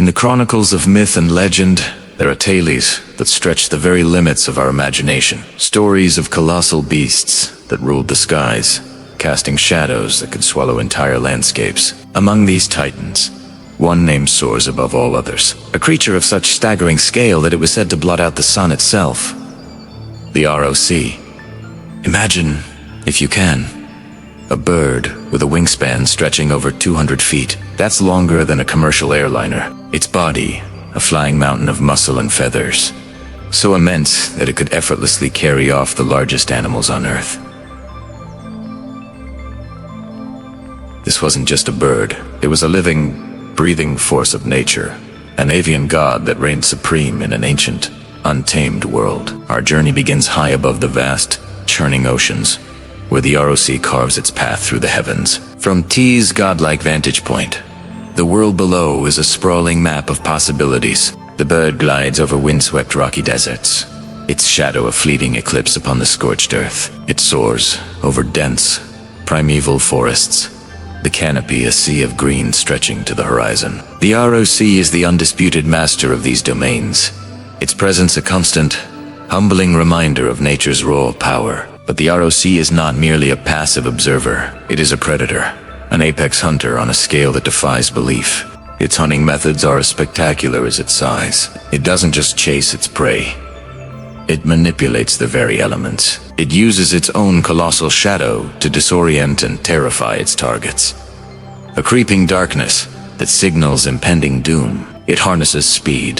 the chronicles of myth and legend, there are tales that stretch the very limits of our imagination. Stories of colossal beasts that ruled the skies, casting shadows that could swallow entire landscapes. Among these titans, one name soars above all others. A creature of such staggering scale that it was said to blot out the sun itself. The ROC. Imagine, if you can, a bird with a wingspan stretching over 200 feet. That's longer than a commercial airliner. Its body, a flying mountain of muscle and feathers, so immense that it could effortlessly carry off the largest animals on Earth. This wasn't just a bird. It was a living, breathing force of nature, an avian god that reigned supreme in an ancient, untamed world. Our journey begins high above the vast, churning oceans, where the ROC carves its path through the heavens. From T's godlike vantage point, the world below is a sprawling map of possibilities. The bird glides over windswept rocky deserts, its shadow a fleeting eclipse upon the scorched earth. It soars over dense, primeval forests, the canopy a sea of green stretching to the horizon. The ROC is the undisputed master of these domains, its presence a constant, humbling reminder of nature's raw power. But the ROC is not merely a passive observer. It is a predator, an apex hunter on a scale that defies belief. Its hunting methods are as spectacular as its size. It doesn't just chase its prey. It manipulates the very elements. It uses its own colossal shadow to disorient and terrify its targets. A creeping darkness that signals impending doom. It harnesses speed,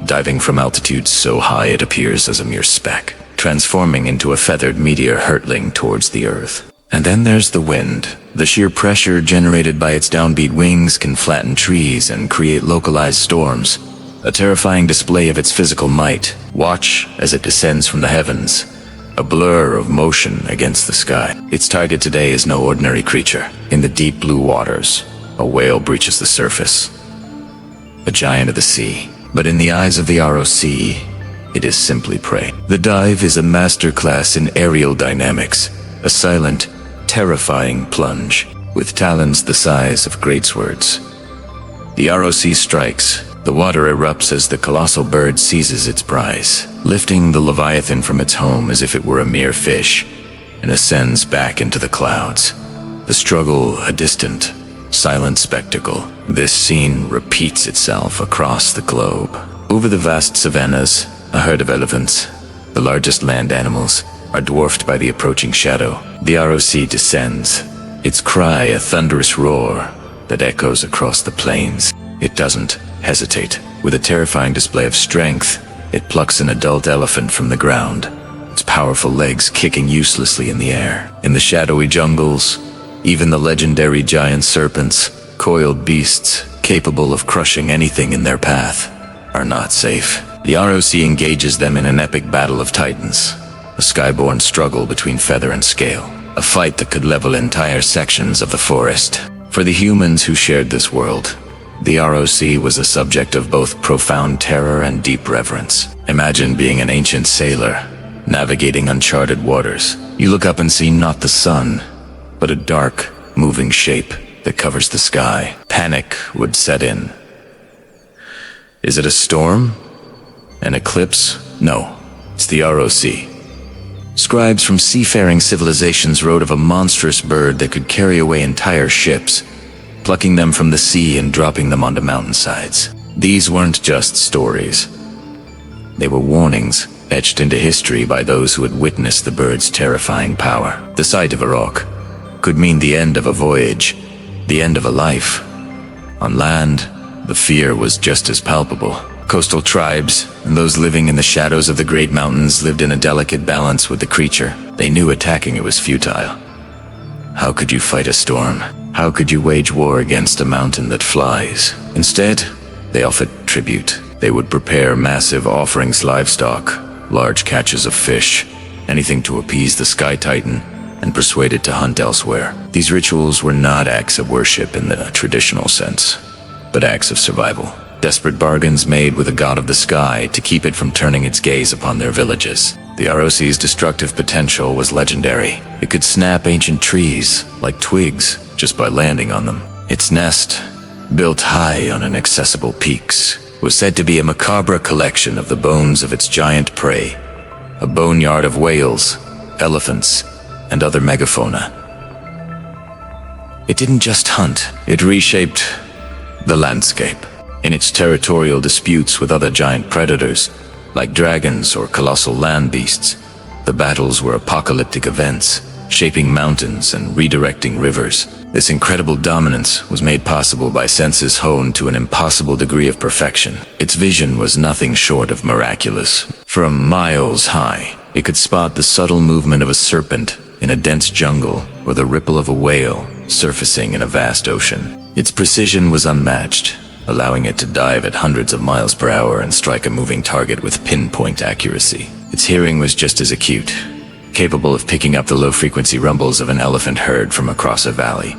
diving from altitudes so high it appears as a mere speck, transforming into a feathered meteor hurtling towards the earth. And then there's the wind. The sheer pressure generated by its downbeat wings can flatten trees and create localized storms, a terrifying display of its physical might. Watch as it descends from the heavens, a blur of motion against the sky. Its target today is no ordinary creature. In the deep blue waters, a whale breaches the surface, a giant of the sea. But in the eyes of the ROC, it is simply prey. The dive is a masterclass in aerial dynamics, a silent, terrifying plunge, with talons the size of great swords. The ROC strikes. The water erupts as the colossal bird seizes its prize, lifting the leviathan from its home as if it were a mere fish, and ascends back into the clouds. The struggle a distant, silent spectacle. This scene repeats itself across the globe. Over the vast savannas, a herd of elephants, the largest land animals, are dwarfed by the approaching shadow. The ROC descends, its cry a thunderous roar that echoes across the plains. It doesn't hesitate. With a terrifying display of strength, it plucks an adult elephant from the ground, its powerful legs kicking uselessly in the air. In the shadowy jungles, even the legendary giant serpents, coiled beasts capable of crushing anything in their path, are not safe. The ROC engages them in an epic battle of titans, a skyborne struggle between feather and scale, a fight that could level entire sections of the forest. For the humans who shared this world, the ROC was a subject of both profound terror and deep reverence. Imagine being an ancient sailor, navigating uncharted waters. You look up and see not the sun, but a dark, moving shape that covers the sky. Panic would set in. Is it a storm? An eclipse? No, it's the ROC. Scribes from seafaring civilizations wrote of a monstrous bird that could carry away entire ships, plucking them from the sea and dropping them onto mountainsides. These weren't just stories. They were warnings etched into history by those who had witnessed the bird's terrifying power. The sight of a roc could mean the end of a voyage, the end of a life. On land, the fear was just as palpable. Coastal tribes and those living in the shadows of the great mountains lived in a delicate balance with the creature. They knew attacking it was futile. How could you fight a storm? How could you wage war against a mountain that flies? Instead, they offered tribute. They would prepare massive offerings, livestock, large catches of fish, anything to appease the Sky Titan and persuade it to hunt elsewhere. These rituals were not acts of worship in the traditional sense, but acts of survival. Desperate bargains made with the god of the sky to keep it from turning its gaze upon their villages. The ROC's destructive potential was legendary. It could snap ancient trees like twigs just by landing on them. Its nest, built high on inaccessible peaks, was said to be a macabre collection of the bones of its giant prey, a boneyard of whales, elephants, and other megafauna. It didn't just hunt, it reshaped the landscape. In its territorial disputes with other giant predators, like dragons or colossal land beasts, the battles were apocalyptic events, shaping mountains and redirecting rivers. This incredible dominance was made possible by senses honed to an impossible degree of perfection. Its vision was nothing short of miraculous. From miles high, it could spot the subtle movement of a serpent in a dense jungle or the ripple of a whale surfacing in a vast ocean. Its precision was unmatched, allowing it to dive at hundreds of miles per hour and strike a moving target with pinpoint accuracy. Its hearing was just as acute, capable of picking up the low-frequency rumbles of an elephant herd from across a valley,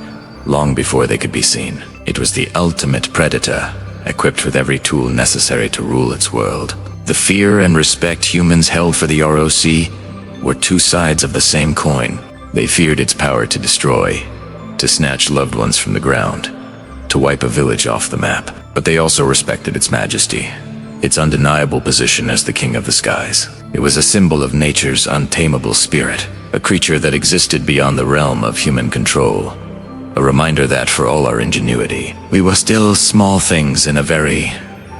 long before they could be seen. It was the ultimate predator, equipped with every tool necessary to rule its world. The fear and respect humans held for the ROC were two sides of the same coin. They feared its power to destroy, to snatch loved ones from the ground, to wipe a village off the map. But they also respected its majesty, its undeniable position as the king of the skies. It was a symbol of nature's untamable spirit, a creature that existed beyond the realm of human control. A reminder that, for all our ingenuity, we were still small things in a very,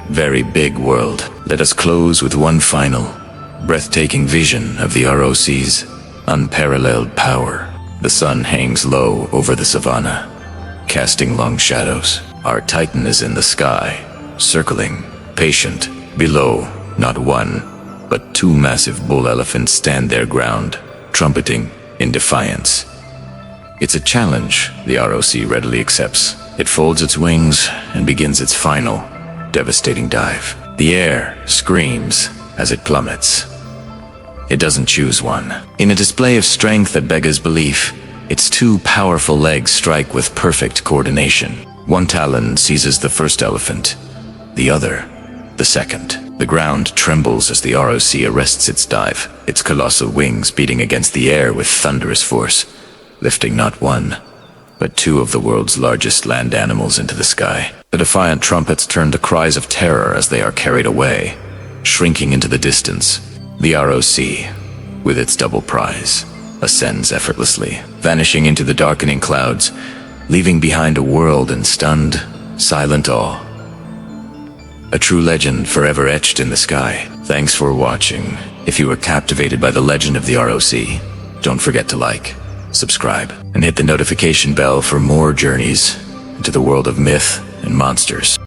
very big world. Let us close with one final, breathtaking vision of the ROC's unparalleled power. The sun hangs low over the savannah, casting long shadows. Our titan is in the sky, circling, patient. Below, not one, but two massive bull elephants stand their ground, trumpeting in defiance. It's a challenge the ROC readily accepts. It folds its wings and begins its final, devastating dive. The air screams as it plummets. It doesn't choose one. In a display of strength that beggars belief, its two powerful legs strike with perfect coordination. One talon seizes the first elephant, the other the second. The ground trembles as the ROC arrests its dive, its colossal wings beating against the air with thunderous force, lifting not one, but two of the world's largest land animals into the sky. The defiant trumpets turn to cries of terror as they are carried away, shrinking into the distance. The ROC, with its double prize, ascends effortlessly, vanishing into the darkening clouds, leaving behind a world in stunned, silent awe. A true legend forever etched in the sky. Thanks for watching. If you were captivated by the legend of the ROC, don't forget to like, subscribe, and hit the notification bell for more journeys into the world of myth and monsters.